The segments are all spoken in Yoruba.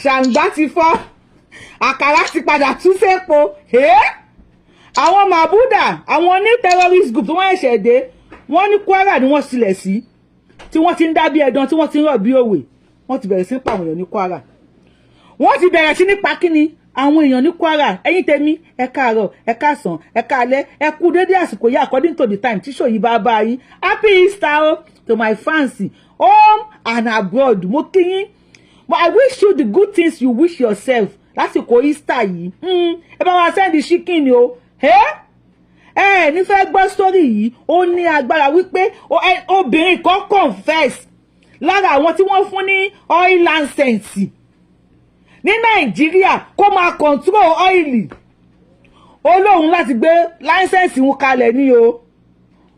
ṣàǹgbá ti fọ́ àkàrà ti padà tú sépo àwọn màbúdà àwọn ní terrorist group tí wọ́n ẹ̀ṣẹ̀ dé wọ́n ní Kwara ni wọ́n sílẹ̀ sí tí wọ́n ti ń dá bí ẹ̀dán tí wọ́n ti ń rọ̀ bí òwe wọ́n ti bẹ̀rẹ̀ sí ní pa àwọn èèyàn ní Kwara wọ́n ti bẹ̀rẹ̀ sí ní pa kíni àwọn èèyàn ní Kwara ẹ̀yin tèmi ẹ káàárọ̀ ẹ káàsán ẹ káalẹ́ ẹ kú dédé àsìkò yìí according to the time tí show yìí bá bá yín happy Easter to my fans home and abroad mo kí yín but I wish you the good things you wish yourself lásìkò Easter yìí ẹ bá wa send chicken ni o ní fẹ́ gbọ́ story yìí ó ní agbára wípé obìnrin kan confess lára àwọn tí wọ́n fún ní oil license ní Nàìjíríà kó máa control oil ó lóun láti gbé license wọn kalẹ̀ ní o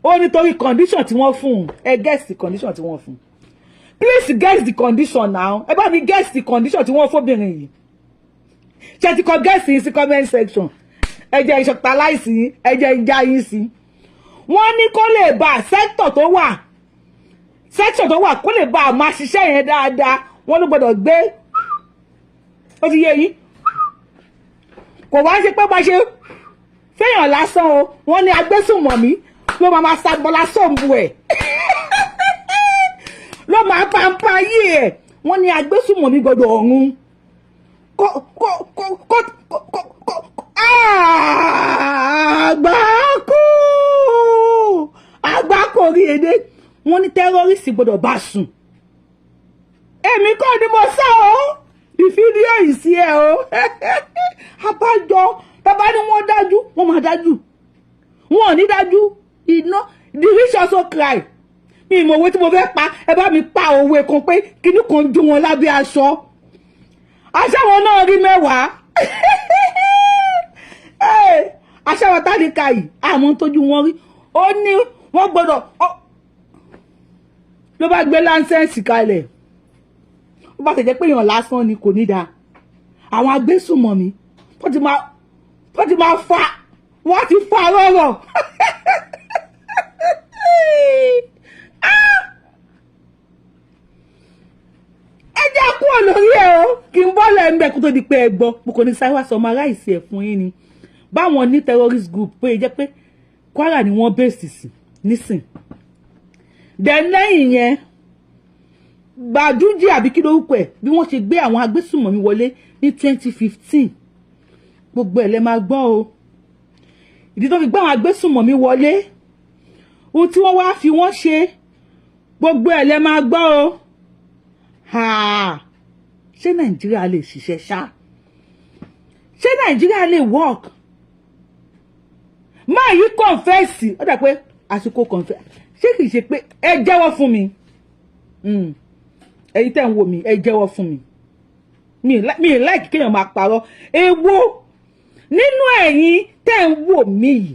ó nítorí condition tí wọ́n fún ẹ guess the condition tí wọ́n fún please guess the condition now ẹ bá mi guess the condition tí wọ́n fóbìnrin yìí ṣe ti kọ guess yìí sí comment section ẹ jẹ́ ìṣọ̀tàláìsì yín ẹ jẹ́ ìjà yín sí wọ́n ní kó lè bá sector tó wà kó lè bá máa ṣiṣẹ́ yẹn dáadáa wọ́n ló gbọ́dọ̀ gbé ó ti yé yín kò wá ṣe pé bá ṣe fẹ́yàn lásán o wọ́n ní agbésùnmọ̀mí ló máa ṣàgbọ́lá sóńbù ẹ̀ ló máa pàǹpà yí ẹ̀ wọ́n ní agbésùnmọ̀mí gbọ́dọ̀ ọ̀run àgbákò rí èdè wọ́n ní terrorist gbọ́dọ̀ bá sùn èmi kọ́ ni mo sọ o ìfídíò yìí sí ẹ o abájọ bàbá ni wọ́n dájú wọ́n máa dájú wọn ò ní dájú iná the rich also cry mi ìmọ̀ owó tí mo fẹ́ pa ẹ bá mi pa òwe kan pé kíní kan jó wọn lábẹ́ aṣọ aṣáwọn náà rí mẹ́wàá aṣáwọn tálíkà yìí àmọ́ tójú wọn rí ó ní wọ́n gbọ́dọ̀ ló bá gbé láńsẹ́ǹsì kalẹ̀ ó bá tẹ̀jẹ́ pé èèyàn lásán ni kò ní dáa àwọn agbésùnmọ̀mí wọ́n ti máa fa wọ́n ti fa rọ́rọ̀ ẹ jẹ́ kúrò lórí ẹ̀ o kí n bọ́lẹ̀ ń bẹ̀ kó tó di pé ẹ gbọ́ mo kò ní sáré wá sọ ọmọ aráàlú ẹ̀ fún yín ni báwọn ní terrorist group pé jẹ́ pé Kwara ni wọ́n bẹ́ẹ̀sì sí nísìn then lẹ́yìn yẹn Gbàdújì àbí kí lórúkọ ẹ̀ bí wọ́n ṣe gbé àwọn agbésùnmọ̀mí wọlé ní 2015 gbogbo ẹ̀ lẹ máa gbọ́ o ìdí tó fi gbé àwọn agbésùnmọ̀mí wọlé ohun tí wọ́n wá fi wọ́n ṣe gbogbo ẹ̀ lẹ máa gbọ́ o ṣé Nàìjíríà lè ṣiṣẹ́ ṣá ṣé Nàìjíríà lè work máa yí kọ̀ǹfẹ́sì ó dà pé àsìkò kọ̀ǹfẹ́sì ṣé kìí ṣe pé ẹ jẹ́wọ́ fún mi ẹ̀yin tẹ́ ń wò mí ẹ jẹ́wọ́ fún mi mi like kéèyàn máa parọ́ èwo nínú ẹ̀yin tẹ́ ń wò mí yìí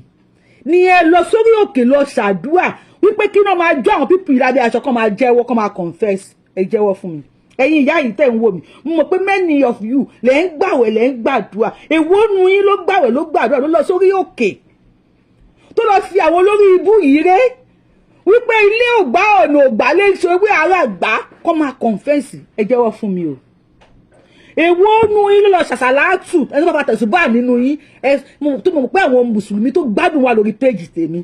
ni ẹ lọ sórí òkè lọ ṣàdúrà wípé kí náà máa jọ àwọn pípì lábẹ́ aṣọ kan máa jẹ́wọ́ kan máa confess ẹ jẹ́wọ́ fún mi ẹ̀yin ìyá yìí tẹ́ ń wò mí mo mọ̀ pé many of you lẹ́ ń gbàwẹ̀ lẹ́ ń gbàdúrà èwo nu yín ló gbàwẹ̀ ló gbàdúrà ló lọ sórí òkè tó lọ fi àwọn olórí ibú yìí rẹ́ wípé ilé ògbà ọ̀nà ògbà lè ṣe wí ara àgbà kọ́ máa kọ̀ǹfẹ́ǹsì ẹ jẹ́wọ́ fún mi o èwo nu yín lọ ṣàṣàlátù ẹni tó bá tẹ̀sùn bá nínú yín tó mọ̀ pé àwọn mùsùlùmí tó gbádùn wà lórí péjì tèmi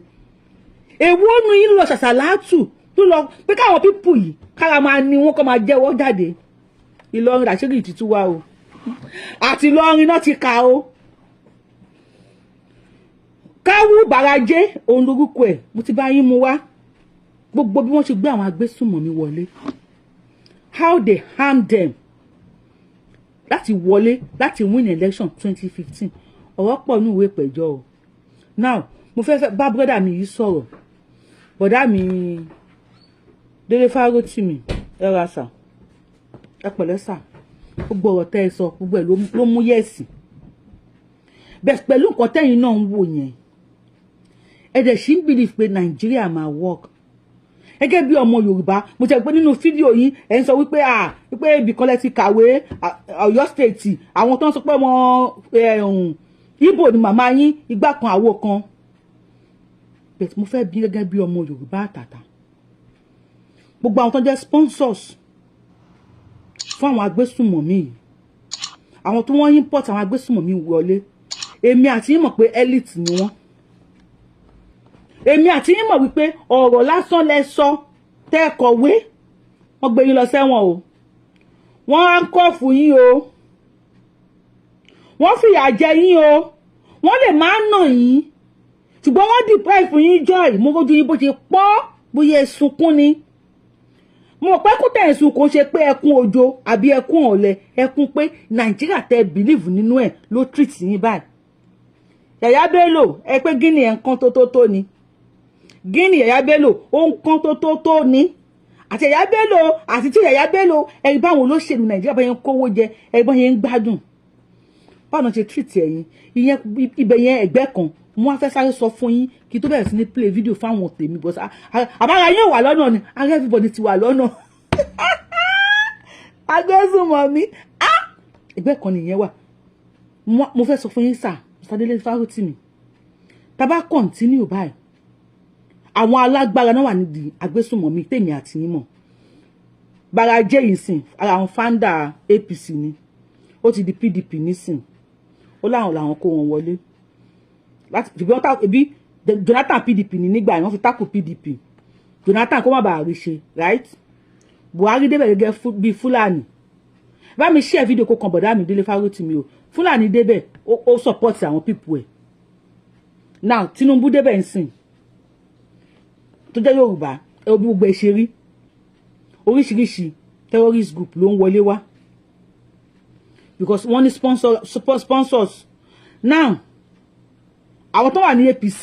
èwo nu yín lọ ṣàṣàlátù tó lọ pé káwọn pípù yìí kára máa ní wọn kọ́ máa jẹ́wọ́ jáde Ìlọrin àṣírí ìtìtú wa o àti Ìlọrin náà ti kà o káwú bàràjé òun lórúkọ ẹ̀ mo ti bá yín mu wá gbogbo bí wọ́n ṣe gbé àwọn agbésùnmọ̀mí wọlé how they harm them láti wọlé láti win election 2015 ọ̀rọ̀ pọ̀ ní ìwé ìpẹ̀jọ́ o now mo fẹ́ bá brọ́dà mi yìí sọ̀rọ̀ bọ̀dá mi Délé Fárótìmí ẹ ra sà ẹ pẹ̀lẹ́ sà gbogbo ọ̀rọ̀ tẹ́ ẹ sọ gbogbo ẹ̀ ló mú yẹ̀sì bẹ́ẹ̀ pẹ̀lú nǹkan tẹ́yìn náà ń wò yẹn ẹ dẹ̀ ṣì ń believe pé Nàìjíríà máa work gẹ́gẹ́ bí ọmọ Yorùbá mo ti ẹ̀ pé nínú fídíò yìí ẹ̀ ń sọ wípé wípé ibìkan lẹ ti kàwé Ọ̀yọ́ state àwọn tó ń sọ pé ọmọ Ìgbò ni màmá yín igbá kan àwo kan bẹ́ẹ̀ mo fẹ́ bí gẹ́gẹ́ bí ọmọ Yorùbá àtàtà gbogbo àwọn tó jẹ́ sponsors fún àwọn agbésùnmọ̀mí yìí àwọn tó wọ́n import àwọn agbésùnmọ̀mí wọlé èmi àti yín mọ̀ pé elite ni wọ́n èmi àti yín mọ̀ wípé ọ̀rọ̀ lásán lẹ sọ tẹ́ kọ̀wé wọ́n gbé yín lọ sẹ́wọ̀n o wọ́n á ń kọ́ fún yín o wọ́n fìyà jẹ yín o wọ́n lè máa nà yín ṣùgbọ́n wọ́n deprive fún yín joy mo rojú yín bó ṣe pọ́ bóyá ẹ̀sùnkún ni mo mọ̀ pé kó tẹ̀ ẹ̀sùn kò ṣe pé ẹkún òjò àbí ẹkún ọ̀lẹ ẹkún pé nàìjíríà tẹ believe nínú ẹ̀ ló treat yín báyìí Yàyà Bello ẹ pé Guinea ẹ̀ ń kán tó ni Guinea Yàyà Bello ó ń kán tó ni àti Yàyà Bello àti tí Yàyà Bello ẹ̀rí báwọn olóṣèlú nàìjíríà bá yẹn kówó jẹ ẹ̀rí bá yẹn ń gbádùn báwọn ṣe treat ẹ̀yin ìyẹn ibẹ̀ yẹn ẹgbẹ́ kan mo wá fẹ́ sáré sọ fún yín kí tó bẹ̀rẹ̀ sí ní play video fáwọn tèmi bọ́ àbára yóò wà lọ́nà ni ara everybody ti wà lọ́nà agbésùnmọ̀mí ẹgbẹ́ kan nìyẹn wà mo fẹ́ sọ fún yín sà Mr. Dele Farotimi tá bá continue báyìí àwọn alágbára náà wà nídìí agbésùnmọ̀mí tèmi àti yín mọ̀ Baraje yìí sìn ara àwọn founder APC ni ó ti di PDP nísìn ó láwọn làwọn kó wọn wọlé láti ṣùgbọ́n tá ebi Jonathan PDP ní nígbà yẹn wọ́n fi tákù PDP Jonathan kó má bàa rí ṣe right Buhari débẹ̀ gẹ́gẹ́ bí Fúlàní bá mi share video kó kan bọ̀dá mi Dele Farotimi o Fúlàní débẹ̀ ó support àwọn people ẹ̀ now Tinubu débẹ̀ ń sìn tó jẹ́ Yorùbá ẹ wo bí gbogbo ẹ ṣe rí oríṣiríṣi terrorist group ló ń wọlé wá because wọ́n ní sponsors now àwọn tó wà ní APC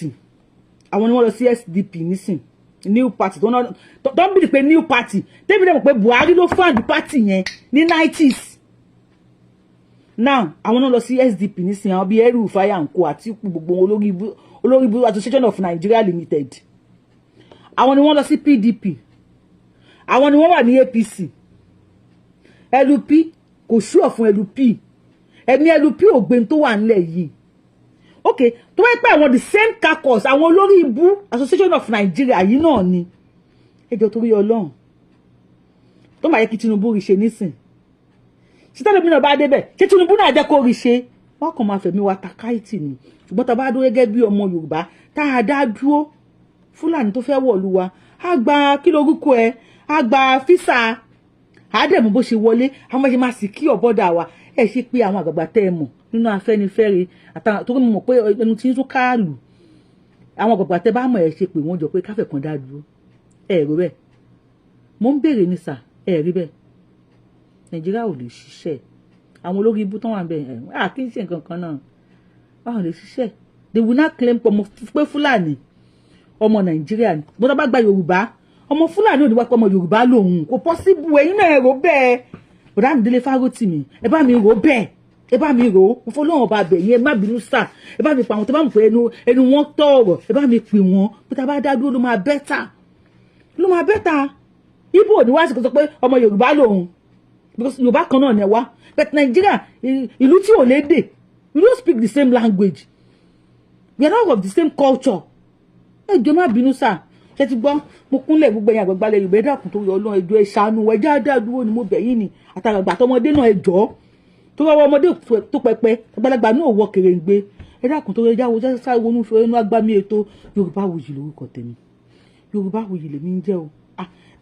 àwọn ni wọ́n lọ sí SDP nísìn new party don't be the new party tẹ́bi dẹ̀ mọ̀ pé Buhari ló fund party yẹn ní 90s now àwọn náà lọ sí SDP nísìn àwọn bíi eru fire and co àti gbogbo olórí ibu Association of Nigeria Limited àwọn ni wọ́n lọ sí PDP àwọn ni wọ́n wà ní APC LP kò ṣúọ̀ fún LP ẹ̀mí LP ògbén tó wà nílẹ̀ yìí okay tó wáyé pé àwọn the same caucus àwọn olórí ibu Association of Nigeria yìí náà ni ẹjọ́ torí Ọlọ́run tó máa yẹ kí Tinubu rí ṣe nísìn síta lómi náà bá débẹ̀ ṣé Tinubu náà jẹ́ kó rí ṣe wọ́n kàn máa fẹ̀mí wa takáìtì ni ṣùgbọ́n tá a bá dúró gẹ́gẹ́ bí ọmọ Yorùbá tá a dá dúró Fúlàní tó fẹ́ wọ̀lú wa á gba kí lorúkọ ẹ á gba físà á dẹ̀ mú bó ṣe wọlé àwọn ọmọ ṣe máa sì kí ọ̀bọ̀dà wa ẹ ṣe pé àwọn àgbàgbà tẹ́ ẹ mọ̀ nínú Afẹ́nifẹ́re àtàwọn tó mọ̀ pé ẹnu tí ń tún káàlù àwọn àgbàgbà tẹ́ bá mọ̀ ẹ ṣe pé wọ́n jọ pé káfẹ́ kan dá dúró ẹ rí bẹ́ẹ̀ mo ń béèrè ní sà ẹ rí bẹ́ẹ̀ Nàìjíríà ò lè ṣiṣẹ́ àwọn olórí ibú tán wà bẹ́ẹ̀ kí n ṣe nǹkan kan náà báwọn lè ṣiṣẹ́ they will not claim pé Fúlàní ọmọ Nàìjíríà ni bó tó bá gba Yorùbá ọmọ Fúlàní ò ní wá pé ọmọ Yorùbá lòun kò possible ẹ̀yin náà ẹ rò bẹ́ẹ̀ bọ̀dá mi Dele Farotimi ẹ bá mi rò bẹ́ẹ̀ ẹ bá mi rò ó fọlọ́run ọba bẹ̀ yẹn ẹ má bínú sà ẹ bá mi pa àwọn tó bá mọ̀ pé ẹnu wọn tọ̀rọ̀ ẹ bá mi pè wọ́n pé tá a bá dá dúró ló máa bẹ́tà ibo ò ní wá sí kó sọ pé ọmọ Yorùbá lòun because Yorùbá kan náà ni ẹ wá but Nigeria ìlú tí ò lédè we don't speak the same language we are not of the same culture ẹ jọ̀ọ́ má bínú sà ṣe ti gbọ́ mo kúnlẹ̀ gbogbo ẹ̀yìn àgbàgbà lẹ́yìn ìbẹ́ dàkún tó yọ Ọlọ́run ẹjọ́ ẹ ṣàánú ẹ jáde àdúró ni mo bẹ̀ yín ni àtàgbà tọmọdé náà ẹ jọ̀ọ́ tó wọ́n ọmọdé tó pẹpẹ àgbàlagbà náà wọ kèrèǹgbé ẹ dákun tó yẹjá wọjá sáré wọnú fún ẹnu agbámi ètò Yorùbáwùyí lórúkọ tèmi Yorùbáwùyí lèmi ń jẹ́ o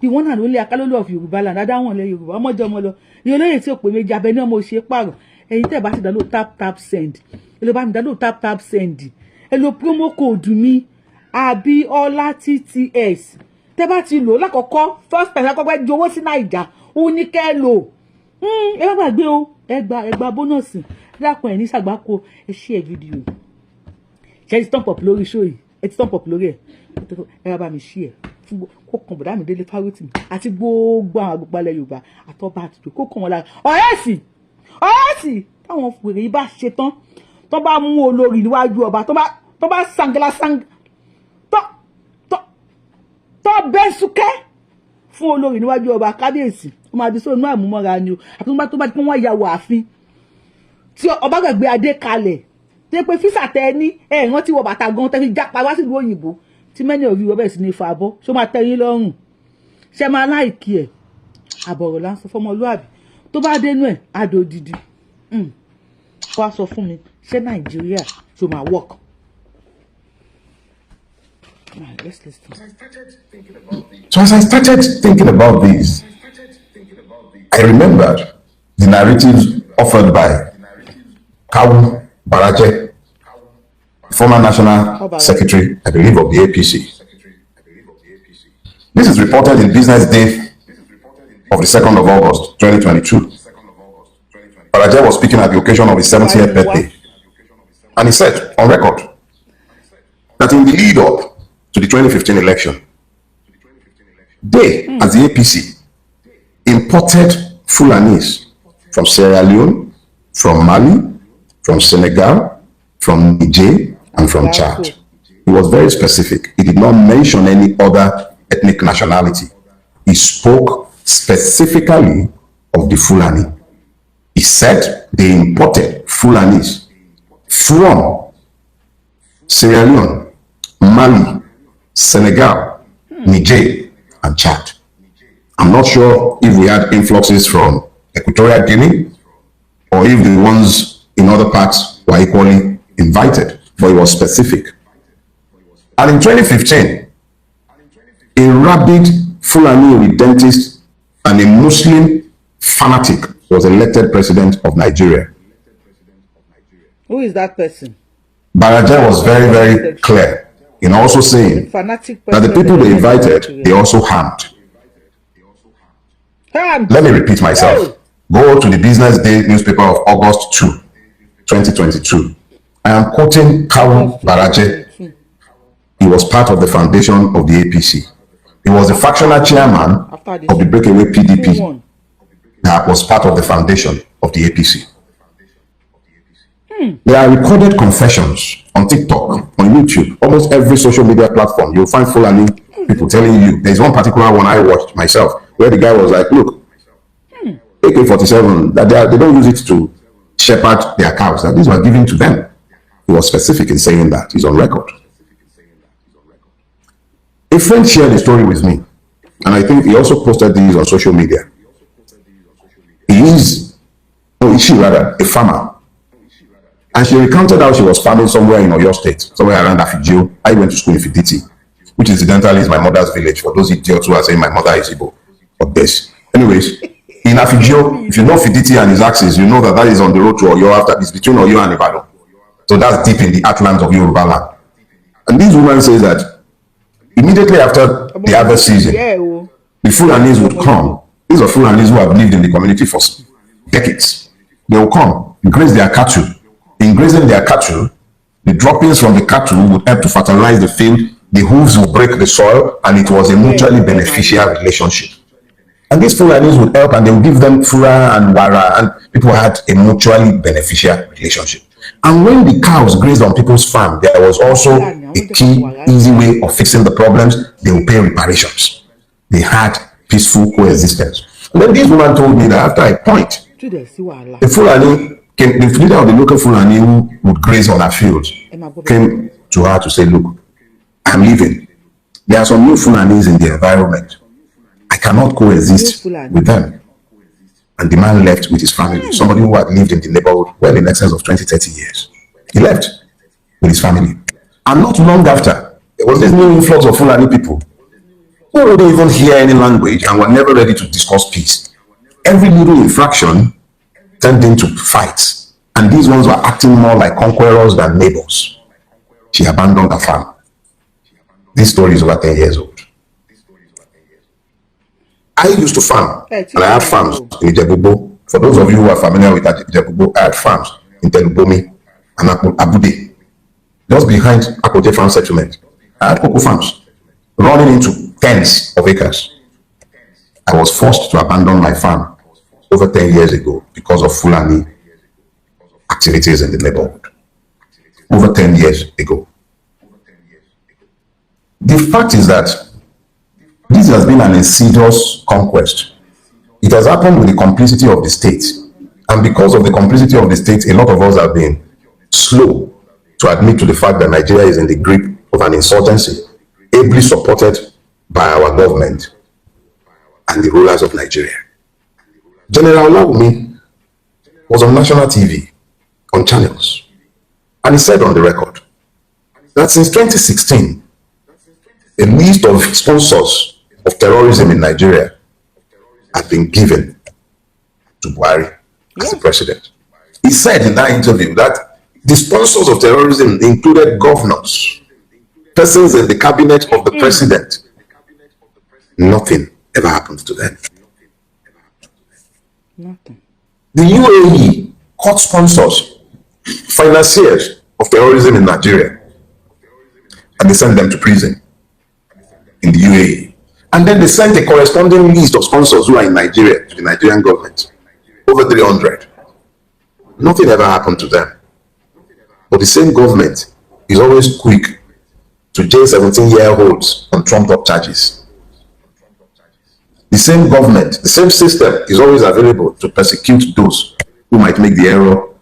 bí wọ́n náà ló lé akálólú of Yorùbá là dáadáa wọn lẹ Yorùbá ọmọdé ọmọ lọ ní olóyè tí ò pé méjì abẹ ní ọmọ òṣè pààrọ̀ ẹ̀yin tẹ́ bá ti dá ló tap send ẹ ló bá mi dá ló tap send ẹ lo promo code mi Abiola TTS tẹ́ bá ti lò lákọ̀ọ́kọ́ first time lákọ̀ọ́kọ́ di owó sí Naija ó ní kẹ́ lò ẹ má gbàgbé o ẹ gba bónọ́ọ̀sì dákun ẹ̀ ní sàgbákò ẹ share fídíò ṣe ti tán pọ̀ lórí show yìí ẹ ti tán pọ̀ lórí ẹ bá mi share kó kàn bọ̀dá mi Dele Farotimi àti gbogbo àwọn àgbàgbàlẹ̀ Yorùbá àtọ́ba àtìjọ kó kàn wọn lára ọ̀rẹ́sì táwọn fèrè yìí bá ṣe tán tó bá mú olórí níwájú ọba tó bá sangala tó bẹ́ súkẹ́ fún olórí níwájú ọba kábíyèsí ó máa di sóònù àmúmọ́ra ni o àti tó bá tí wọ́n ya wọ ààfin tí ọba gbàgbé adé kalẹ̀ tí pé físà tẹ ní ẹ̀rán tí wọ́n bàtà gan tẹ́ fi jápa wá sílùú òyìnbó tí many of you bẹ̀rẹ̀ sí ní fa abọ́ ṣó máa tẹ́ yín lọ́rùn ṣe máa láìkí ẹ̀ àbọ̀rọ̀ là ń sọ fọmọlúàbí tó bá dénú ẹ̀ àdó didi wá sọ fún mi ṣé Nàìjíríà ṣó máa work. Right, let's listen. So as I started thinking about this, I remembered the narratives offered by Kawu Baraje, former National Secretary, I believe, of the APC. This is reported in Business Day of the 2nd of August, 2022. Baraje was speaking at the occasion of his 70th birthday. And he said, on record, that in the lead up to the 2015 election, they, as the APC, imported Fulanis from Sierra Leone, from Mali, from Senegal, from Niger, and from Chad. He was very specific. He did not mention any other ethnic nationality. He spoke specifically of the Fulani. He said they imported Fulanis from Sierra Leone, Mali, Senegal, Niger, and Chad. I'm not sure if we had influxes from Equatorial Guinea or if the ones in other parts were equally invited, but it was specific. And in 2015, a rabid Fulani redentist and a Muslim fanatic was elected president of Nigeria. Who is that person? Baraje was very, very clear in also saying that the people they invited, they also harmed. Let me repeat myself. Go to the Business Day newspaper of August 2, 2022. I am quoting Kawu Baraje. He was part of the foundation of the APC. He was the fractional chairman of the breakaway PDP that was part of the foundation of the APC. There are recorded confessions on TikTok, on YouTube, almost every social media platform. You'll find Fulani people telling you. There's one particular one I watched myself where the guy was like, look, AK-47, that they don't use it to shepherd their cows, that these were given to them. He was specific in saying that. He's on record. A friend shared the story with me, and I think he also posted these on social media. Is she rather, a farmer. And she recounted how she was farming somewhere in Oyo State, somewhere around Afijio. I went to school in Fiditi, which incidentally is my mother's village, for those idiots who are saying my mother is Igbo or this. Anyways, in Afijio, if you know Fiditi and his axis, you know that is on the road to Oyo after this, between Oyo and Ibadan. So that's deep in the heartlands of Yoruba land. And this woman says that immediately after the harvest season, the Fulanis would come. These are Fulanis who have lived in the community for decades. They will come, graze their cattle. In grazing their cattle, the droppings from the cattle would help to fertilize the field, the hooves will break the soil, and it was a mutually beneficial relationship. And these Fulanis would help, and they would give them fura and wara, and people had a mutually beneficial relationship. And when the cows grazed on people's farm, there was also a key, easy way of fixing the problems. They would pay reparations. They had peaceful coexistence. And then this woman told me that after a point, the Fulani came, the leader of the local Fulani who would graze on her fields came to her to say, look, I'm leaving. There are some new Fulanis in the environment. I cannot coexist with them. And the man left with his family, somebody who had lived in the neighborhood well in excess of 20, 30 years. He left with his family. And not long after, there was this new influx of Fulani people who wouldn't even hear any language and were never ready to discuss peace. Every little infraction turned into fights. And these ones were acting more like conquerors than neighbors. She abandoned her farm. This story is over 10 years old. I used to farm, and I had farms in Ijebubo. For those of you who are familiar with Ijebubo, I had farms in Telubomi and Abude, just behind Akoje Farm Settlement. I had cocoa farms running into tens of acres. I was forced to abandon my farm over 10 years ago because of Fulani activities in the neighborhood. Over 10 years ago. The fact is that this has been an insidious conquest. It has happened with the complicity of the state. And because of the complicity of the state, a lot of us have been slow to admit to the fact that Nigeria is in the grip of an insurgency, ably supported by our government and the rulers of Nigeria. General Olawumi was on national TV on channels. And he said on the record that since 2016, a list of sponsors of terrorism in Nigeria had been given to Buhari as the president. He said in that interview that the sponsors of terrorism included governors, persons in the cabinet of the president. Nothing ever happened to them. Nothing. The UAE caught sponsors, financiers of terrorism in Nigeria, and they sent them to prison in the UAE. And then they sent a corresponding list of sponsors who are in Nigeria to the Nigerian government. Over 300. Nothing ever happened to them. But the same government is always quick to jail 17-year-olds on trumped-up charges. The same government, the same system is always available to persecute those who might make the error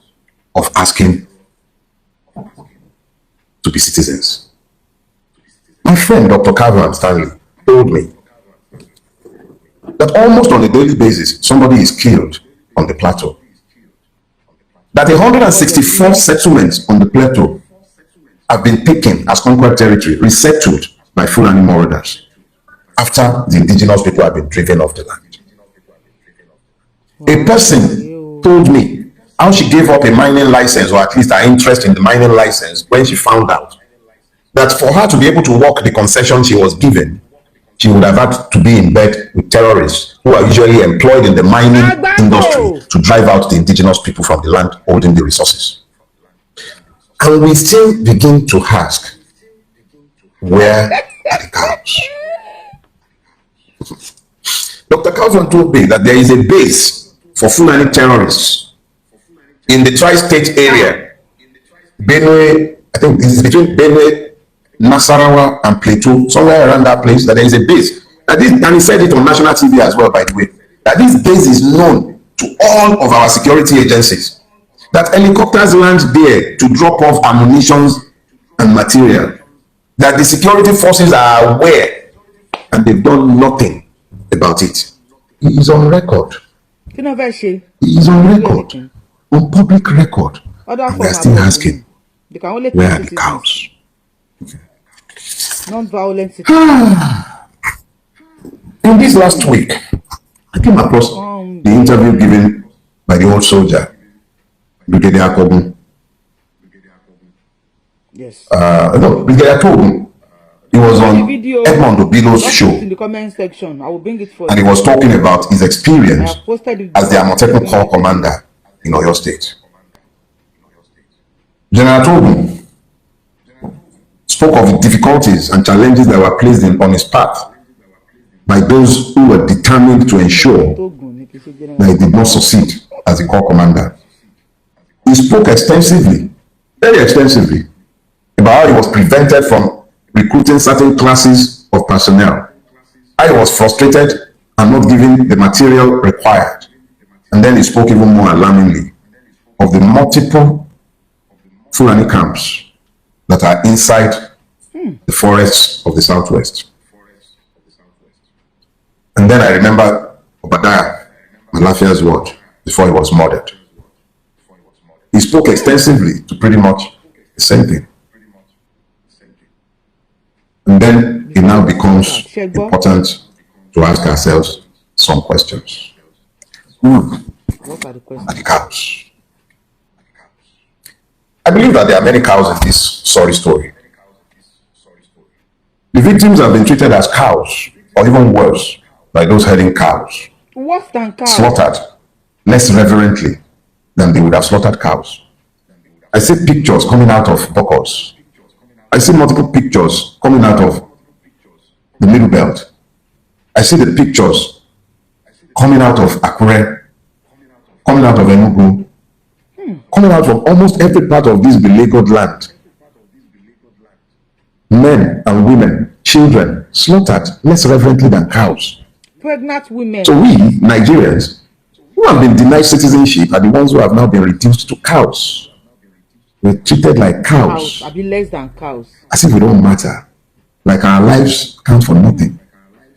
of asking to be citizens. My friend, Dr. Calvin Stanley, told me that almost on a daily basis, somebody is killed on the plateau. That 164 settlements on the plateau have been taken as conquered territory, resettled by Fulani marauders after the indigenous people have been driven off the land. A person told me how she gave up a mining license, or at least her interest in the mining license, when she found out that for her to be able to work the concession she was given, she would have had to be in bed with terrorists who are usually employed in the mining industry to drive out the indigenous people from the land holding the resources. And we still begin to ask, where are the cows? Dr. Calvin told me that there is a base for Fulani terrorists in the tri-state area, Benue, I think this is between Benue, Nasarawa and Plateau, somewhere around that place, that there is a base. And he said it on national TV as well, by the way, that this base is known to all of our security agencies, that helicopters land there to drop off ammunition and material, that the security forces are aware and they've done nothing about it. He is on record. He is on record, on public record. And we are still asking, where are the cows? Non-violent. In this last week, I came across the interview given by the old soldier, Brigadier Akogun. Yes. No, Brigadier Akogun. He was on Edmond Obilo's show. In the comment section, I will bring it for and he was talking about his experience as the Amotekun Corps commander in Oyo State. General Togun spoke of the difficulties and challenges that were placed on his path by those who were determined to ensure that he did not succeed as a corps commander. He spoke extensively, very extensively, about how he was prevented from recruiting certain classes of personnel, how he was frustrated and not given the material required. And then he spoke even more alarmingly of the multiple Fulani camps that are inside the forests of the Southwest. And then I remember Obadiah Malafia's word before he was murdered. He spoke extensively to pretty much the same thing. And then it now becomes important to ask ourselves some questions. Who are the cows? I believe that there are many cows in this sorry story. The victims have been treated as cows, or even worse, by those herding cows. Worse than cows. Slaughtered less reverently than they would have slaughtered cows. I see pictures coming out of Bokos. I see multiple pictures coming out of the Middle Belt. I see the pictures coming out of Akure, coming out of Enugu, coming out from almost every part of this beleaguered land. Men and women, children, slaughtered less reverently than cows. Pregnant women. So we, Nigerians, who have been denied citizenship, are the ones who have now been reduced to cows. We're treated like cows. I'll be less than cows. As if we don't matter. Like our lives count for nothing.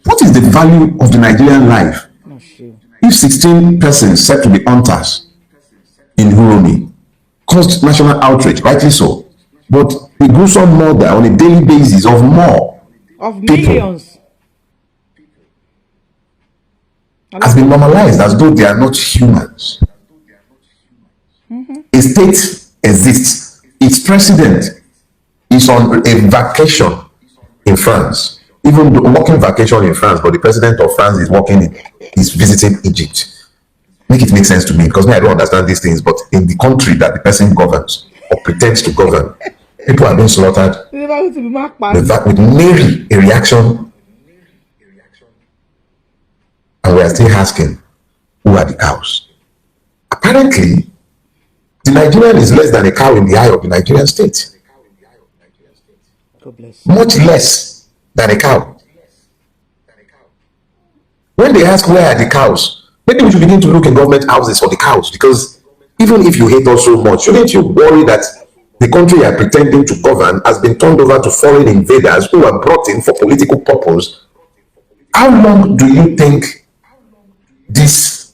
What is the value of the Nigerian life? Not sure. If 16 persons said to be hunters in Uromi caused national outrage, rightly so. But the gruesome murder on a daily basis of more of people millions has been normalized as though they are not humans. A state exists. Its president is on a vacation in France, even though working vacation in France, but the president of France is visiting Egypt. Make it make sense to me, because I don't understand these things, but in the country that the person governs or pretends to govern, people are being slaughtered with nary a reaction, and we are still asking, who are the cows? Apparently, the Nigerian is less than a cow in the eye of the Nigerian state. God bless. Much less than a cow. When they ask where are the cows, maybe we should begin to look in government houses for the cows, because even if you hate us so much, shouldn't you worry that the country you are pretending to govern has been turned over to foreign invaders who are brought in for political purpose? How long do you think this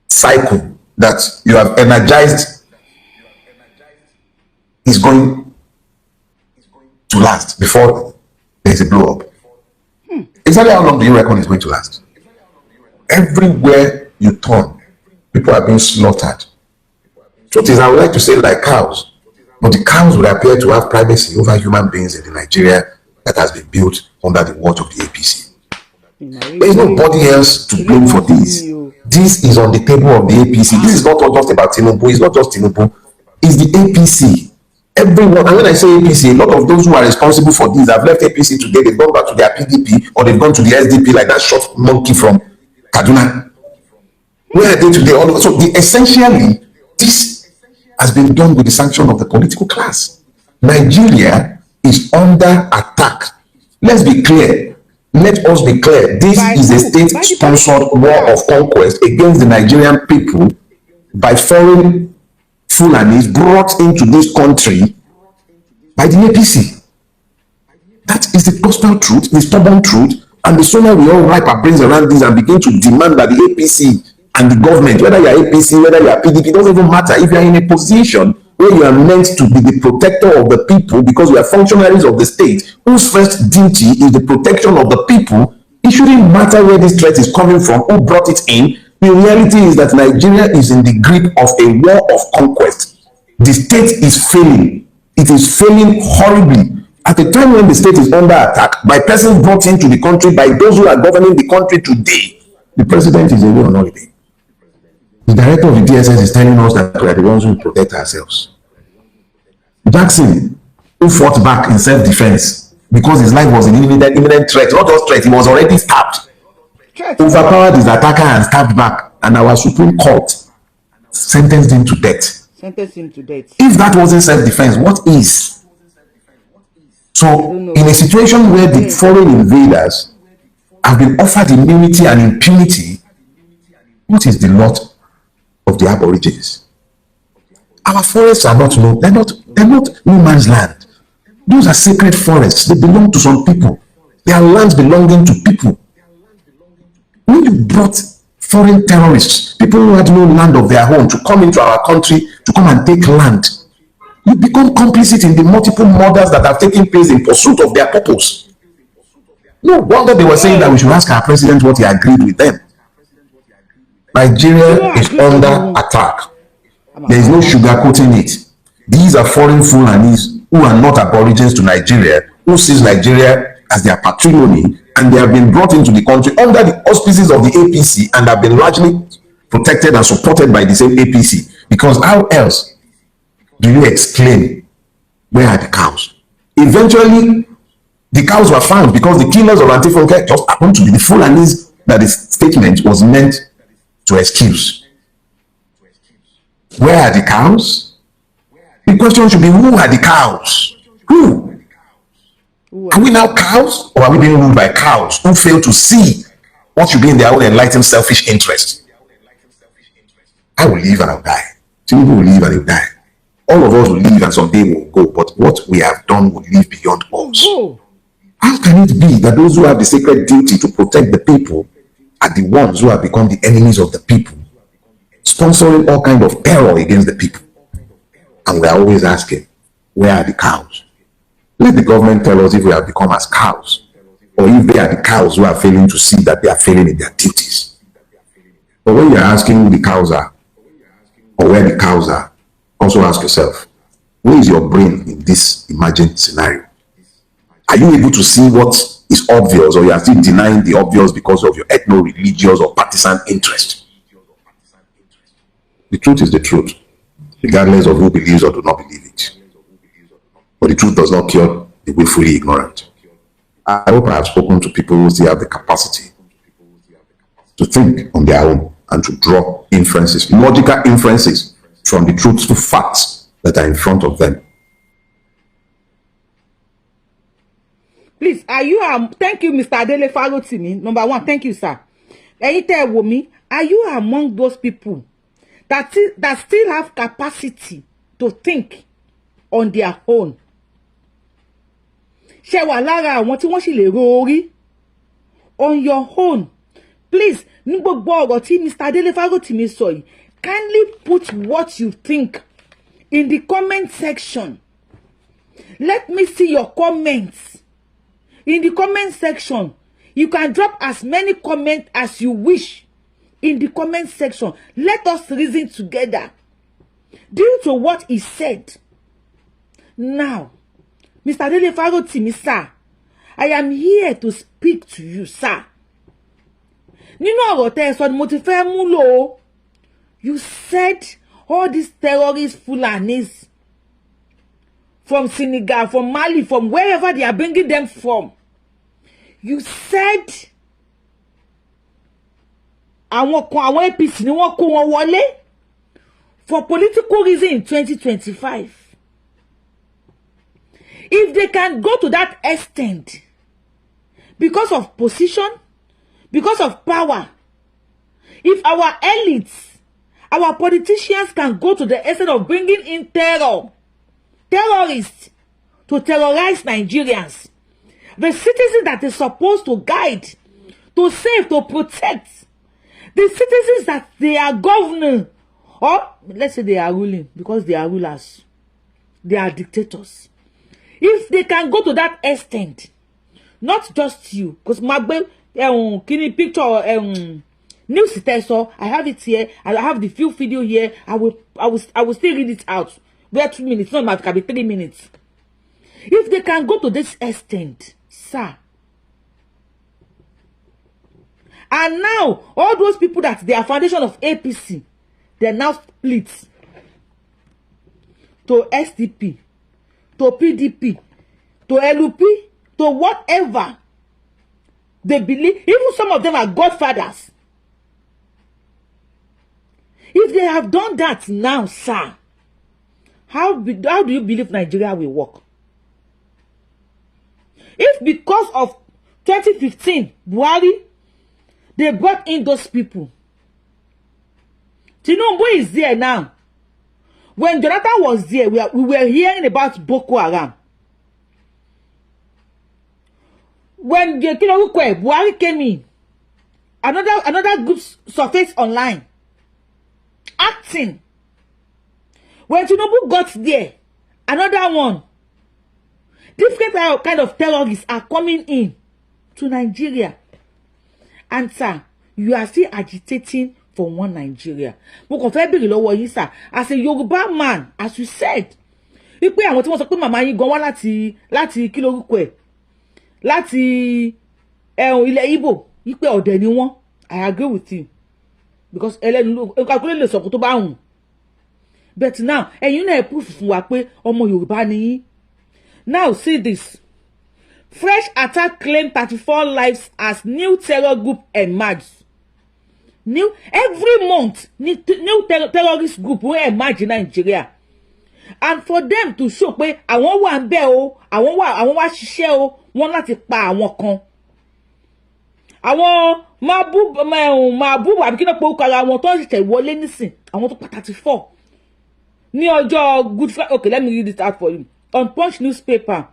cycle that you have energized is going to last before there is a blow up? Exactly how long do you reckon it's going to last? Everywhere you turn, people are being slaughtered. Truth is, I would like to say like cows, but the cows would appear to have privacy over human beings in the Nigeria that has been built under the watch of the APC. There is nobody else to blame for this. This is on the table of the APC. This is not just about Tinubu. It's not just Tinubu. It's the APC. Everyone, and when I say APC, a lot of those who are responsible for this have left APC today. They've gone back to their PDP, or they've gone to the SDP like that short monkey from Kaduna. Where are they today? So essentially, this has been done with the sanction of the political class. Nigeria is under attack. Let's be clear. Let us be clear. This is a state-sponsored war of conquest against the Nigerian people by foreign Fulanis brought into this country by the APC. That is the gospel truth, the stubborn truth, and the sooner we all wrap our brains around this and begin to demand that the APC and the government, whether you are APC, whether you are PDP, it doesn't even matter. If you are in a position where you are meant to be the protector of the people because you are functionaries of the state, whose first duty is the protection of the people, it shouldn't matter where this threat is coming from, who brought it in. The reality is that Nigeria is in the grip of a war of conquest. The state is failing. It is failing horribly. At a time when the state is under attack by persons brought into the country by those who are governing the country today, the president is away on holiday. The director of the DSS is telling us that we are the ones who protect ourselves. Jackson, who fought back in self-defense because his life was in imminent threat, not just threat, he was already stabbed. Overpowered his attacker and stabbed back, and our Supreme Court sentenced him to death. If that wasn't self-defense, what is? So, in a situation where the foreign invaders have been offered immunity and impunity, what is the lot of the Aborigines? Our forests are not they're not no man's land. Those are sacred forests. They belong to some people. They are lands belonging to people. When you brought foreign terrorists, people who had no land of their own, to come into our country to come and take land, you become complicit in the multiple murders that have taken place in pursuit of their purpose. No wonder they were saying that we should ask our president what he agreed with them. Nigeria is under attack. There is no sugarcoating it. These are foreign Fulanis who are not aborigines to Nigeria, who sees Nigeria as their patrimony, and they have been brought into the country under the auspices of the APC and have been largely protected and supported by the same APC. Because how else do you explain where are the cows? Eventually, the cows were found because the killers of Antifunke just happened to be the Fulanis that the statement was meant to excuse. Where are the cows? The question should be, who are the cows? Who? Are we now cows, or are we being ruled by cows who fail to see what should be in their own enlightened selfish interest? I will live and I'll die. Some people will live and they'll die. All of us will live and someday we'll go, but what we have done will live beyond us. How can it be that those who have the sacred duty to protect the people are the ones who have become the enemies of the people, sponsoring all kind of terror against the people. And we are always asking, where are the cows? Let the government tell us if we have become as cows, or if they are the cows who are failing to see that they are failing in their duties. But when you are asking who the cows are, or where the cows are, also ask yourself, where is your brain in this imagined scenario? Are you able to see what is obvious, or you are still denying the obvious because of your ethno-religious or partisan interest? The truth is the truth, regardless of who believes or do not believe it. But the truth does not cure the willfully ignorant. I hope I have spoken to people who still have the capacity to think on their own and to draw inferences, logical inferences from the truthful facts that are in front of them. Please, are you thank you, Mr. Adele Farotimi. Number one, thank you, sir. Are you among those people that still have capacity to think on their own? Ṣé wà lára àwọn tí wọ́n sì lè ro orí on your own? Please, ní gbogbo ọ̀rọ̀ tí Mr. Adele Farotimi sọ yìí, kindly put what you think in the comment section. Let me see your comments. In the comment section, you can drop as many comments as you wish in the comment section. Let us reason together due to what he said. Now, Mr. Adele Farotimi, sir, I am here to speak to you, sir. Nínú ọ̀rọ̀ tẹ́ ẹ sọ ni mo ti fẹ́ mú lò ó. You said all these terrorist Fulanis from Senegal, from Mali, from wherever they are bringing them from. You said àwọn APC ni wọ́n kó wọn wọlé for political reason in 2025. If they can go to that extent because of position, because of power, if our elites, our politicians can go to the extent of bringing in terrorists to terrorize Nigerians, the citizens that is supposed to guide, to save, to protect, the citizens that they are governing, or let's say they are ruling because they are rulers, they are dictators. If they can go to that extent, not just you, because Magbe, kini picture, news so I have it here. I have the few video here. I will still read it out. Where 2 minutes, not it can be 3 minutes. If they can go to this extent, sir. And now all those people that they are foundation of APC, they are now split to SDP, to PDP, to LUP, to whatever they believe. Even some of them are godfathers. If they have done that now, sir, how do you believe Nigeria will work? If because of 2015, Buhari, they brought in those people. Tinubu is there now. When Jonathan was there, we were hearing about Boko Haram. When Buhari came in, another group surfaced online, acting. When Tinubu got there, another one. Different kind of terrorists are coming in to Nigeria. And sir, you are still agitating for one Nigeria. Mo kàn fẹ́ bèrè lọ́wọ́ yín, sir, as a Yoruba man, as you said, wípé àwọn tí wọ́n sọ pé màmá yín gan wá láti kí lórúkọ ẹ̀, láti ilẹ̀ Igbo, wípé ọ̀dẹ̀ ni wọ́n. I agree with you. Because ẹlẹ́nu ló calculate lè sọ̀kò tó bá hùn. But now, ẹ̀yin náà proof fún wa pé ọmọ Yorùbá ni yín. Now see this. Fresh attack claim 34 lives as new terror group emerges. Every month, new terrorist group will emerge in Nigeria. And for them to show pé àwọn wà ńbẹ̀ o, àwọn wà ṣiṣẹ́ o, wọ́n láti pa àwọn kan. Àwọn Mabu àbí kí náà pé ó kara àwọn tó ṣẹ̀ṣẹ̀ wọlé nísìn, àwọn tó pa 34. Ní ọjọ́ Good Friday, okay, let me read it out for you. On Punch newspaper,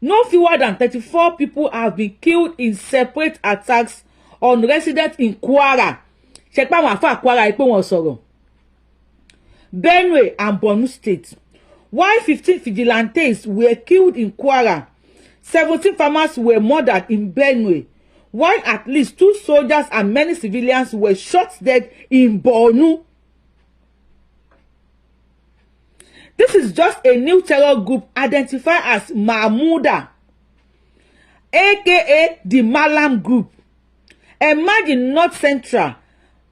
no fewer than 34 people have been killed in separate attacks on residents in Kwara. Check pa àwọn àfáà Kwara pé wọ́n sọ̀rọ̀. Benue, and Borno State. While 15 vigilantes were killed in Kwara, 17 farmers were murdered in Benue, while at least 2 soldiers and many civilians were shot dead in Borno. This is just a new terror group identified as Mahmuda, aka the Malam Group, emerged in North Central.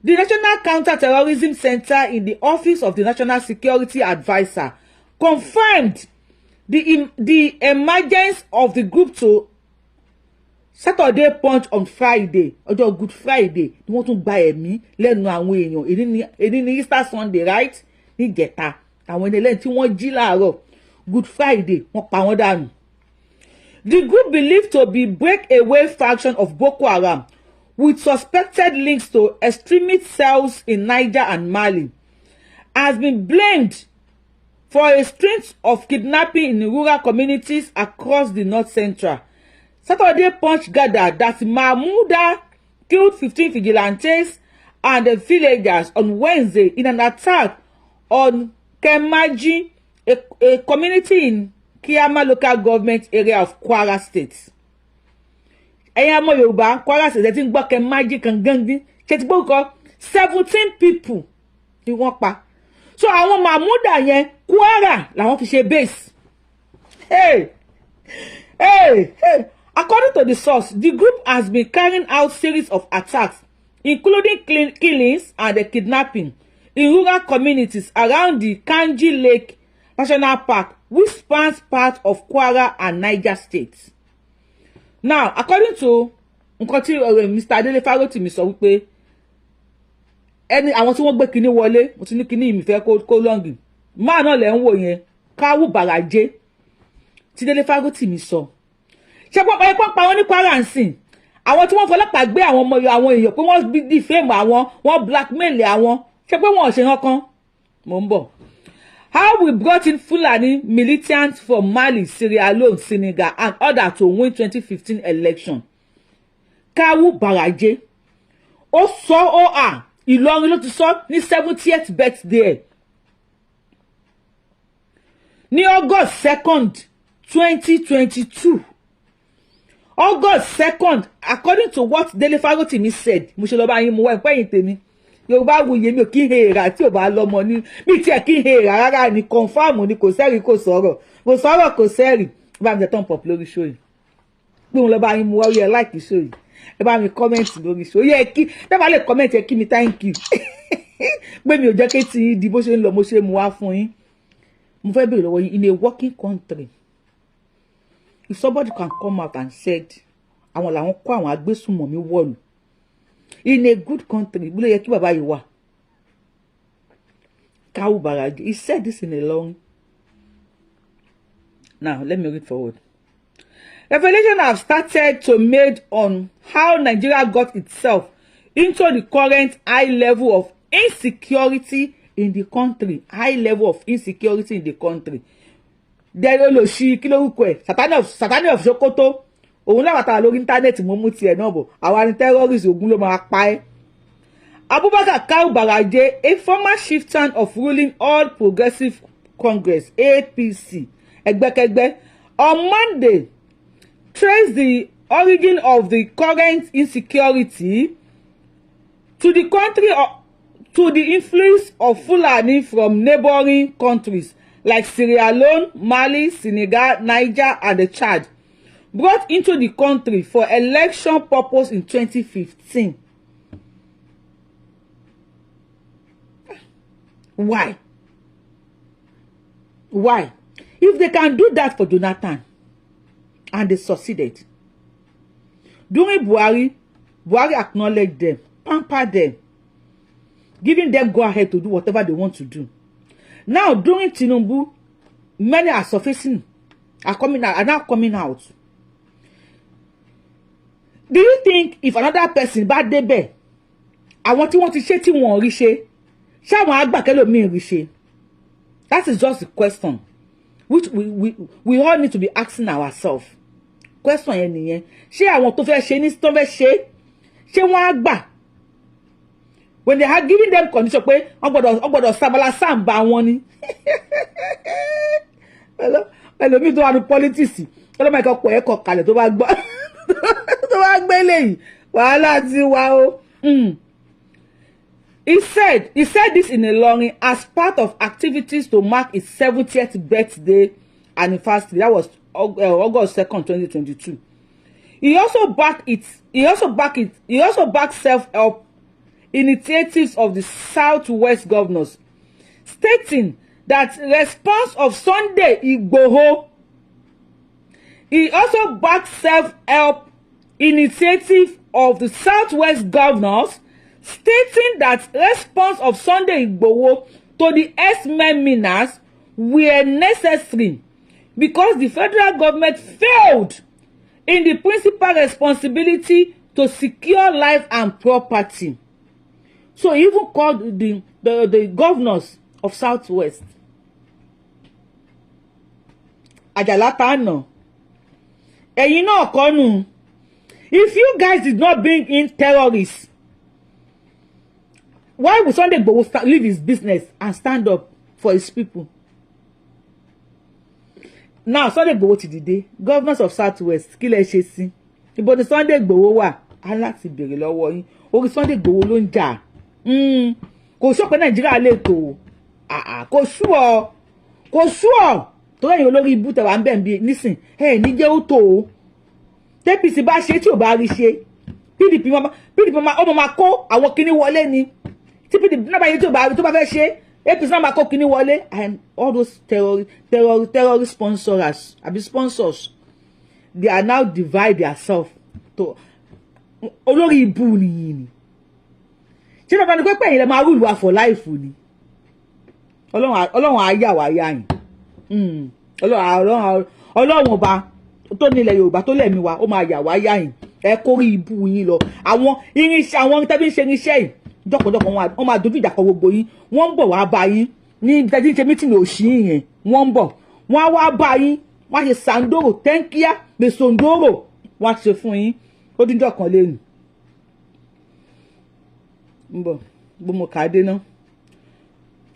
The National Counter-Terrorism Center in the Office of the National Security Advisor confirmed the emergence of the group to Saturday Punch on Friday. Ọjọ́ Good Friday ni wọ́n tún gba ẹ̀mí lẹ́nu àwọn èèyàn. Èyí ni Easter Sunday, right? Ní Ìjẹta. Àwọn ẹlẹ́ni tí wọ́n jí láàárọ̀ Good Friday wọ́n pa wọ́n dànù. The group believed to be breakaway faction of Boko Haram with suspected links to extremist cells in Niger and Mali has been blamed for a string of kidnapping in rural communities across the North Central. Saturday Punch gathered that Mahmuda killed 15 vigilantes and the villagers on Wednesday in an attack on Kemaji, a community in Kiama local government area of Kwara State. Ẹ̀yin ọmọ Yorùbá, Kwara State ti ń gbọ́ Kemaji kan gangdi, ṣe ti gbọ́ 17 people ni wọ́n pa. So àwọn Mahmuda yẹn Kwara làwọn fi ṣe base. Hey. According to the source, the group has been carrying out series of attacks, including killings and kidnapping in rural communities around the Kanji Lake National Park, which spans part of Kwara and Niger states. Now, according to Mr. Adele Farotimi sọ wípé ẹni àwọn tí wọ́n gbé kinní wọlé, mo ti ní kinní mi fẹ́ kó lọ́ngì. Máa náà lẹ ń wò yẹn, Káwù Bàràjé. Tí Dele Farotimi sọ. Ṣé pọ́n pa wọ́n ní Kwara nsìn? Àwọn tí wọ́n fọlọ́pàá gbé àwọn ọmọ àwọn èèyàn pé wọ́n defame àwọn, wọ́n blackmail àwọn. Ṣé pé wọ́n ò ṣe kankan? Mo ń bọ̀. How we brought in Fulani militants from Mali, Sierra Leone, Senegal, and others to win 2015 election. Káwù Bàràjé. Ó sọ Ìlọrin ló ti sọ ní 70th birthday. Ní August 2nd, 2022. August 2nd, according to what Dele Farotimi said, mo ṣe lọ bá yín mo wá ìpẹ́yìn tèmi. Yorubawuyi mi ò kí ń hèèrà tí ò bá lọ́mọ ní mi tí ẹ̀ kí ń hèèrà rárá ni confam ni kò sẹ́rì kò sọ̀rọ̀ kò sẹ́rì. Bá mi jẹ́ tán pop lórí show yìí. Pé mo lọ bá yín mo wá yẹ like show yìí. Ẹ bá mi comment lórí show. Yẹ kí tẹ́ bá lè comment ẹ kí mi thank you. Pé mi ò jẹ́ kí tí di bó ṣe ń lọ mo ṣe mu wá fún yín. Mo fẹ́ bèèrè lọ́wọ́ yín, in a working country, if somebody can come out and said àwọn làwọn kó àwọn agbésùnmọ̀mí wọ̀lú, in a good country, bó lè yẹ kí bàbá yìí wà. Káwù Bàràjé, he said this in a long. Now let me read forward. Revelation have started to made on how Nigeria got itself into the current high level of insecurity in the country. High level of insecurity in the country. Dẹ́rẹ́ lò sí kí lórúkọ ẹ̀ Sátánì of Sokoto. Òun láwàtà lórí íńtánẹ́ẹ̀tì mo mú tiẹ̀ náà bọ̀. Àwa ni terrorist ogun ló máa pa ẹ́. Abubakar Káwù Bàràjé, a former chieftain of ruling All Progressive Congress APC ẹgbẹ́kẹgbẹ́, on Monday traced the origin of the current insecurity to the country to the influence of Fulani from neighboring countries like Sierra Leone, Mali, Senegal, Niger, and the Chad, brought into the country for election purpose in 2015. Why? Why? If they can do that for Jonathan, and they succeeded. During Buhari acknowledged them, pampered them, giving them go ahead to do whatever they want to do. Now, during Tinubu, many are surfacing, are now coming out. Do you think if another person bad débẹ̀, àwọn tí wọ́n ti ṣe tí wọ́n rí ṣe, ṣé àwọn agbàkẹ́lòmíì rí ṣe? That is just the question which we all need to be asking ourselves. Question yẹn nìyẹn. Ṣé àwọn tó fẹ́ ṣe ní tó fẹ́ ṣe, ṣé wọ́n á gbà? when they are giving them condition pé ọgbọ́dọ̀ sabala samba wọn ni ẹlòmíì tó wà ní politics ọlọ́mọ ẹ̀kọ́ pọ̀ ẹ̀kọ́ kalẹ̀ tó bá gbọ́ tó bá gbé lẹ́yìn wàhálà ti wá o. He said this in Ilorin as part of activities to mark its 70th birthday anniversary. That was August 2nd, 2022. He also backed self-help initiatives of the Southwest governors, stating that response of Sunday Igboho. He also backed self-help initiative of the Southwest governors, stating that response of Sunday Igboho to the S-men menace were necessary because the federal government failed in the principal responsibility to secure life and property. So he even called the governors of Southwest. Àjàlá Tànà. Ẹ̀yin náà kọ́ nù. If you guys did not bring in terrorists, why would Sunday Igboho leave his business and stand up for his people? Now Sunday Igboho ti dìde, governors of Southwest kí lẹ ṣe sí? Ibo ni Sunday Igboho wà? A láti béèrè lọ́wọ́ yín. Orí Sunday Igboho ló ń jà. Kò sọ pé Nàìjíríà lè tó. Kò sure. Tó lẹ́yìn olórí ibú tẹ̀wá ń bẹ̀ ń bí nísìn. Ní jẹ́ ó tó o. TPC bá ṣe tí ò bá rí ṣe. PDP ọmọ máa kó àwọn kinní wọlé ni. Tí PDP náà bá yẹ tí ò bá fẹ́ ṣe. APC náà máa kó kinní wọlé. And all those terrorist sponsors, they are now divide themselves to olórí ibú nìyí ni. Ṣé bàbá ni pé pẹ̀yìn lè máa rúlù wa for life ni? Ọlọ́run á yà wá yá yín. Ọlọ́run ọba tó nílẹ̀ Yorùbá tó lẹ̀mí wa ó máa yà wá yá yín. Ẹ kórí ibú yín lọ. Àwọn irinṣẹ́ àwọn tẹ́bí ń ṣe irinṣẹ́ yìí jọ̀kọ̀jọ̀kọ̀ wọ́n máa dojú ìjà kọ gbogbo yín. Wọ́n ń bọ̀ wá bá yín ní tẹ́tí ń ṣe mítìnì òṣì yẹn. Wọ́n ń bọ̀ wọ́n á wá bá yín. Wọ́n á ṣe sàndóró tẹ́ńkíá gbèsòndóró wọ́n á ṣe fún yín. Ó díjọ́ kan lẹ́nu. ń bọ̀ gbọmọ kàdé náà.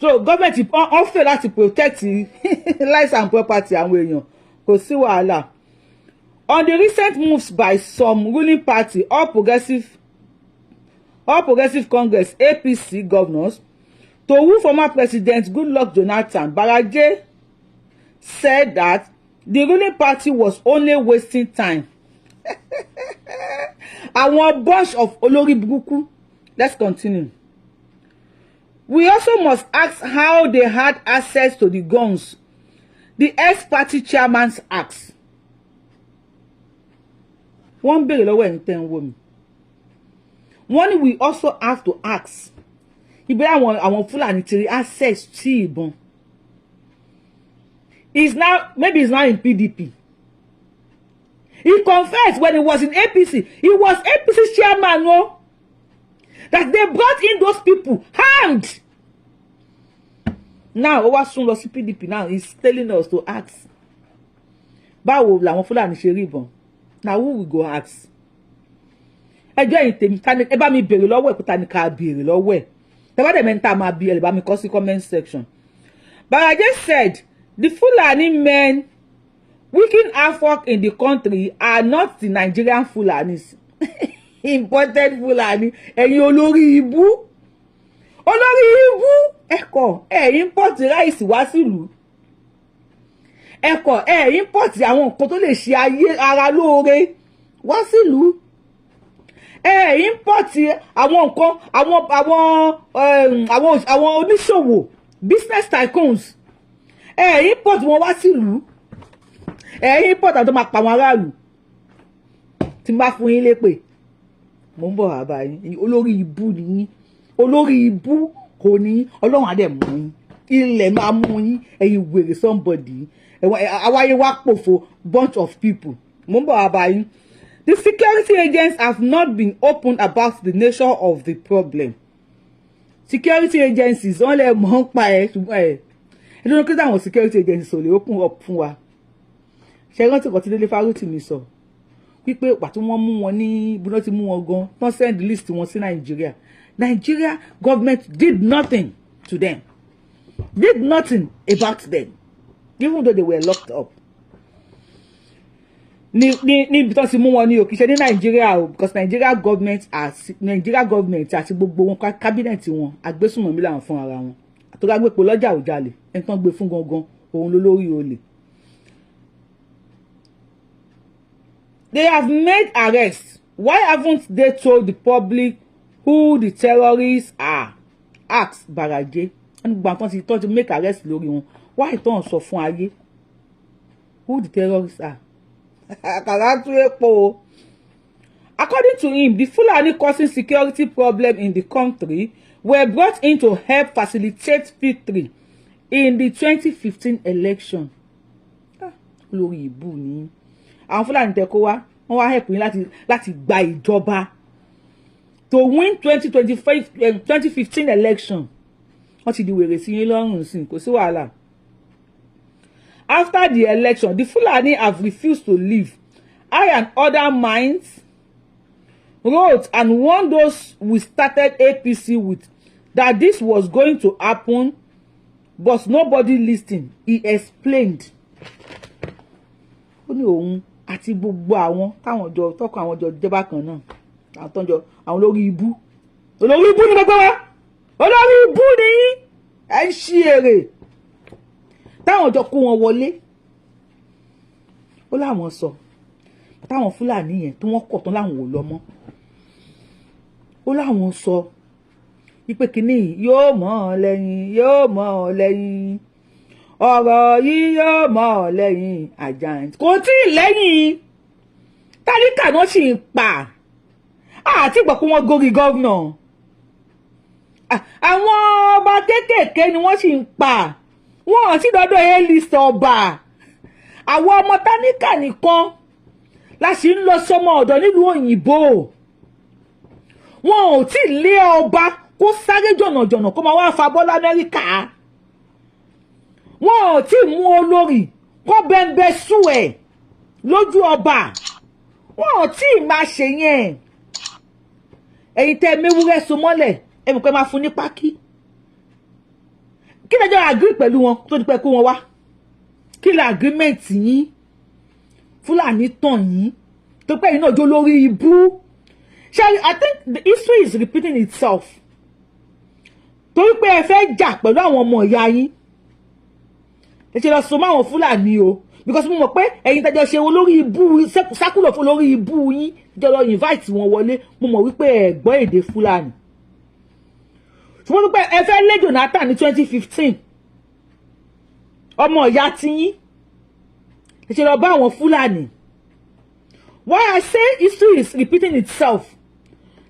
So government wọ́n fẹ́ láti protect lives and property àwọn èèyàn kò sí wàhálà. On the recent moves by some ruling party All Progressive Congress APC governors to woo former President Goodluck Jonathan, Baraje said that the ruling party was only wasting time. Àwọn bunch of olórí burúkú. Let's continue. We also must ask how they had access to the guns. The ex-party chairman asks. Wọ́n béèrè lọ́wọ́ ẹni tẹ́ ń wò mí. Wọ́n ní we also have to ask. Ìbéèrè àwọn Fúlàní ti rí access sí ìbọn. Maybe he's now in PDP. He confessed when he was in APC. He was APC chairman, no? That they brought in those people hanged. Now, ó wá sún lọ sí PDP now. He's telling us to ask. Báwo làwọn Fúlàní ṣe rí ìbọn? Now who we go ask? Ẹjọ́ yìí tèmi ẹ bá mi béèrè lọ́wọ́ ẹ̀ kó ta ni ká béèrè lọ́wọ́ ẹ̀. Tẹ́wọ́ dẹ̀ mẹ́ta máa bí ẹ lè bá mi kọ sí comment section. Baraje said the Fulani men wreaking havoc in the country are not the Nigerian Fulanis. Imported Fulani. Ẹ̀yin olórí ibú. Olórí ibú. Import rice wá sílùú. Import àwọn nǹkan tó lè ṣe ayé ara lóore wá sílùú. Import àwọn nǹkan àwọn oníṣòwò business tycoons. Import wọn wá sílùú. Import àwọn tó máa pa àwọn aráàlú. Tí n bá fún yín lépè. Mo ń bọ̀ àbá yín. Olórí ibú ni yín. Olórí ibú kò ní Ọlọ́run á dẹ̀ mú yín. Ilẹ̀ máa mú yín. Ẹ̀yin wèrè somebody. Àwáyé wá pòfo bunch of people. Mo ń bọ̀ àbá yín. The security agents have not been open about the nature of the problem. Security agencies wọ́n lè mọ̀ ń pa ẹ̀ ṣùgbọ́n ẹ̀ ẹ̀dùn kí táwọn security agencies ò lè open up fún wa. Ṣé rántí kan tí Délé Fárótì mi sọ? Wípé ìgbà tí wọ́n mú wọn ní ibùdó ti mú wọn gan tán send list wọn sí Nàìjíríà. Nigeria government did nothing to them, did nothing about them, even though they were locked up. Ní tó ti mú wọn ní o kì í ṣe ní Nigeria o, because Nigeria government àti gbogbo wọn cabinet wọn agbésùnmọ̀mí làwọn fún ara wọn. Àtọ́gbà gbépo lọ́jà ò jalè, ẹni tán gbé fún gangan òun ló lórí olè. They have made arrests. Why haven't they told the public who the terrorists are? Asked Baraje. And gbàǹkan ti tọ́ ti make arrest lórí wọn. Why don't sọ fún ayé who the terrorists are? According to him, the Fulani causing security problem in the country were brought in to help facilitate victory in the 2015 election. Lórí ìbú ni àwọn Fulani tẹ́ kó wá wọ́n wá help yín láti gba ìjọba to win 2015 election. Wọ́n ti di wèrè sí yín lọ́rùn sí kò sí wàhálà. After the election, the Fulani have refused to leave. I and other minds wrote and warned those we started APC with that this was going to happen, but nobody listened. He explained. Ó ní òun àti gbogbo àwọn táwọn jọ tọkọ àwọn jọ jẹba kan náà àwọn tó ń jọ àwọn olórí ibú ni gbogbo wa olórí ibú ni ẹ ń ṣí èrè táwọn jọ kó wọn wọlé. Ó láwọn sọ táwọn Fúlàní yẹn tí wọ́n kọ̀ tán láwọn ò lọ mọ́. Ó láwọn sọ wípé kínní yóò mọ̀ ọ́ lẹ́yìn ọ̀rọ̀ yìí yóò mọ̀ ọ́ lẹ́yìn Àjàǹtì kò tí ì lẹ́yìn tálíkà náà sì ń pa àti gbọ́ pé wọ́n gorí gọ́vnà àwọn ọba kéékèèké ni wọ́n sì ń pa wọ́n sì dọ́dọ̀ A-list ọba àwọn ọmọ tálíkà nìkan la sì ń lọ sọmọ ọ̀dọ̀ nílùú òyìnbó wọn ò tí ì lé ọba kó sáré jọ̀nàjọ̀nà kó máa wá fa bọ́ l'Amẹ́ríkà wọn ò tí ì mú olórí kó bẹ́ńbẹ́ sú ẹ̀ lójú ọba wọn ò tí ì máa ṣe yẹn. Ẹ̀yin tẹ́ mewúrẹ́ so mọ́lẹ̀ ẹ mọ̀ pé máa fún ní pákí kí lẹ́jọ́ agree pẹ̀lú wọn tó di pé kó wọn wá kí lẹ́ agreement yín Fúlàní tàn yín tó pé yín náà jó lórí ibú. I think the history is repeating itself torí pé ẹ fẹ́ jà pẹ̀lú àwọn ọmọ ìyá yín ẹ ṣe lọ so mọ́ àwọn Fúlàní o because mo mọ̀ pé ẹ̀yin tẹ́jọ́ ṣe olórí ibú sákúlọ̀ fún olórí ibú yín jọ lọ invite wọn wọlé mo mọ̀ wípé ẹ gbọ́ èdè Fúlàní ṣùgbọ́n wípé ẹ fẹ́ lé Jonathan ní 2015 ọmọ ìyá tiyín ẹ ṣe lọ bá àwọn Fúlàní. Why I say history is repeating itself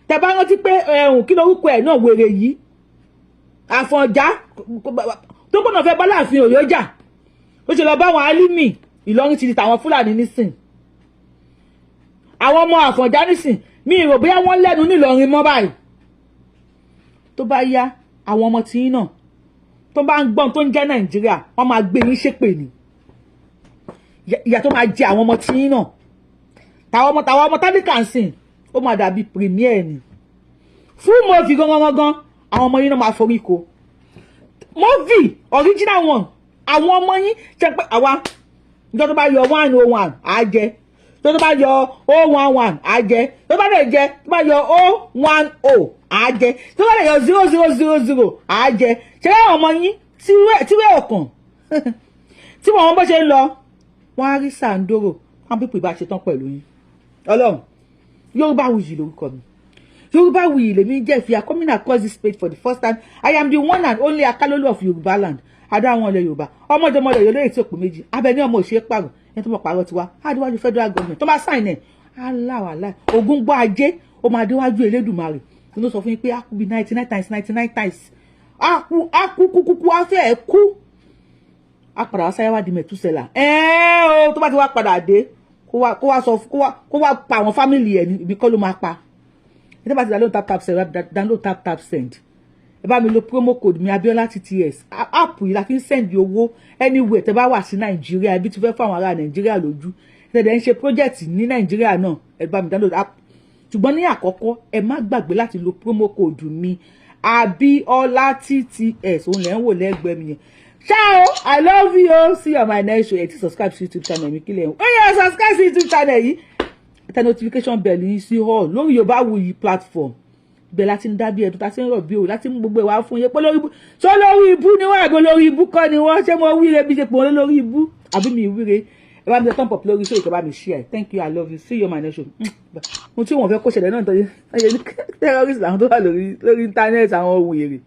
tẹ́ bá rántí pé kí lórúkọ ẹ̀ náà wèrè yìí Àfọ̀njá tó gbọ́dọ̀ fẹ́ bá láàfin Ọ̀yọ́ jà ó ṣe lọ bá àwọn Álímì Ìlọrin ti di tàwọn Fúlàní nísìn àwọn ọmọ Àfọ̀njá nísìn mi rò bóyá wọ́n lẹ́nu nílọrin mọ́ báyìí tó bá yá àwọn ọmọ tí náà tó bá ń gbọ́n tó ń jẹ́ Nàìjíríà wọ́n máa gbé yín ṣépè ní ìyà tó máa jẹ àwọn ọmọ tí náà tàwọn ọmọ tálíkà ń sìn ó máa dàbí premier ni fún movie gangan àwọn ọmọ yín náà máa forí ko movie original one àwọn ọmọ yín ṣe pé àwa ìjọ tó bá yọ 101 á jẹ tó bá yọ 011 á jẹ tó bá lè jẹ tó bá yọ 010 á jẹ tó bá lè yọ 0000 á jẹ ṣe àwọn ọmọ yín tíwé ọkàn tí wọn bó ṣe ń lọ wọn á rí sàǹdóró wọn pípé bá ṣe tán pẹ̀lú yín Ọlọ́run Yorubawuyi lórúkọ mi Yorubawuyi lèmi jẹ́ if you are coming across this page for the first time I am the one and only Akalolu of Yorubaland adá àwọn ilẹ̀ Yorùbá ọmọdémọdé yóò lóye tí òpó méjì abẹni ọmọ òṣèré pààrọ̀ ẹni tó mọ̀ pààrọ̀ tiwa adéwájú federal government tó máa sign ẹ̀ aláwàlá ogun gbọ́ ajé ó máa déwájú Elédùmarè tó ló sọ fún yín pé a kú bí 99 times 99 times a kú afẹ́ ẹ̀ kú a padà wá sáyẹ́wá di Mẹ̀túsẹ́là o tó bá ti wá padà dé kó wá pa àwọn fámìlì ẹ̀ níbi kọ́ ló máa pa ẹ tó bá ti download tap send ẹ bá mi lo promo code mi Abiola TTS app yìí la fi ń send owó anywhere tẹ́ bá wà sí Nàìjíríà ibi tí fẹ́ fún àwọn ará Nàìjíríà lójú tẹ́ dẹ̀ ń ṣe project ní Nàìjíríà náà ẹ bá mi download app ṣùgbọ́n ní àkọ́kọ́ ẹ má gbàgbé láti lo promo code mi Abiola TTS òun lẹ́ ń wò lẹ́gbẹ̀ẹ́ mi yẹn. Ciao, I love you. See you on my next show. Ẹ ti subscribe to YouTube channel mi kílẹ̀. Ó yẹ subscribe to YouTube channel yìí. Tẹ notification bell yìí sí all lórí Yorubawuyi platform. Bẹ́ẹ̀ láti ń dábí ẹ̀dùn láti ń rọ̀ bí o láti ń gbogbo ìwà fún yẹn pé lórí ibú. Ṣé lórí ibú ni wọ́n àgọ́ lórí ibú kọ́ ni wọ́n ṣé mo wíre bí ṣe pò wọ́n lórí ibú àbí mi wíre. Ẹ bá mi ṣe thumb up lórí show ìjọba mi share. Thank you, I love you. See you on my next show. Mo tí wọ́n fẹ́ kó ṣẹlẹ̀ náà nítorí terrorist làwọn tó wà lórí íńtánẹ́ẹ̀tì àwọn wèrè.